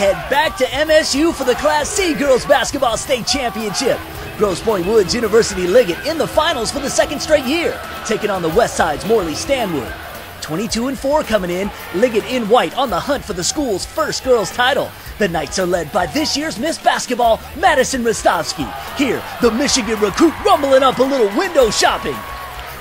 head back to MSU for the Class C Girls Basketball State Championship. Grosse Pointe Woods University Liggett in the finals for the second straight year, taking on the Westside's Morley Stanwood. 22-4 coming in, Liggett in white on the hunt for the school's first girls title. The Knights are led by this year's Miss Basketball, Madison Rostovsky. Here, the Michigan recruit rumbling up a little window shopping.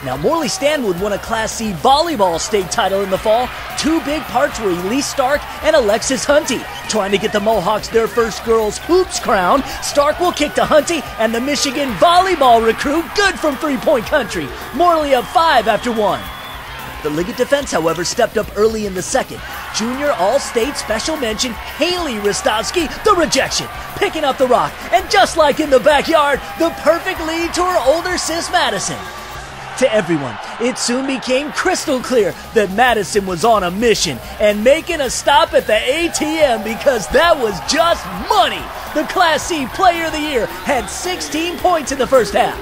Now, Morley Stanwood won a Class C volleyball state title in the fall. Two big parts were Elise Stark and Alexis Hunty. Trying to get the Mohawks their first girls hoops crown, Stark will kick to Hunty and the Michigan volleyball recruit good from three-point country. Morley up 5 after 1. The Liggett defense, however, stepped up early in the second. Junior All-State Special Mention Haley Rostovsky, the rejection, picking up the rock, and just like in the backyard, the perfect lead to her older sis Madison. To everyone, it soon became crystal clear that Madison was on a mission and making a stop at the ATM because that was just money. The Class C Player of the Year had 16 points in the first half.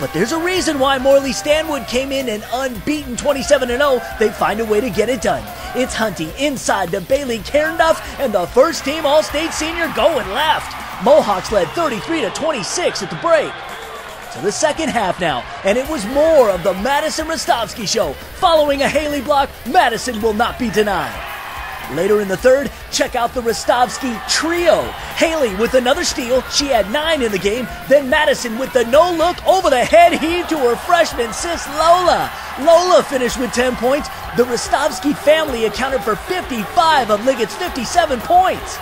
But there's a reason why Morley Stanwood came in an unbeaten 27-0. They find a way to get it done. It's Hunty inside to Bailey Cairnduff and the first team All-State senior going left. Mohawks led 33-26 at the break. To the second half now, and it was more of the Madison Rostovsky show. Following a Haley block, Madison will not be denied. Later in the third, check out the Rostovsky trio. Haley with another steal, she had 9 in the game. Then Madison with the no-look over-the-head heave to her freshman sis Lola. Lola finished with 10 points. The Rostovsky family accounted for 55 of Liggett's 57 points.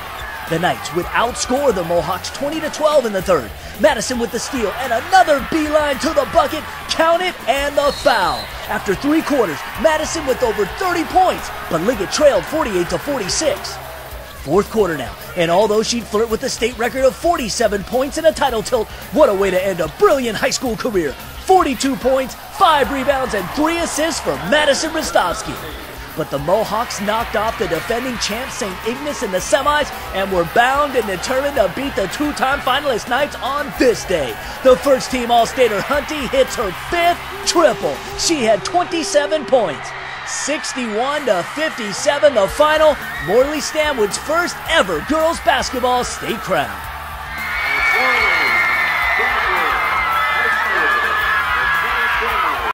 The Knights would outscore the Mohawks 20-12 in the third. Madison with the steal and another beeline to the bucket. Count it and the foul. After 3 quarters, Madison with over 30 points, but Liggett trailed 48-46. Fourth quarter now, and although she'd flirt with the state record of 47 points in a title tilt, what a way to end a brilliant high school career. 42 points, 5 rebounds, and 3 assists for Madison Rostovsky. But the Mohawks knocked off the defending champ St. Ignace in the semis and were bound and determined to beat the 2-time finalist Knights on this day. The first team All-Stater Hunty hits her 5th triple. She had 27 points. 61-57 the final. Morley Stanwood's first ever girls basketball state crown.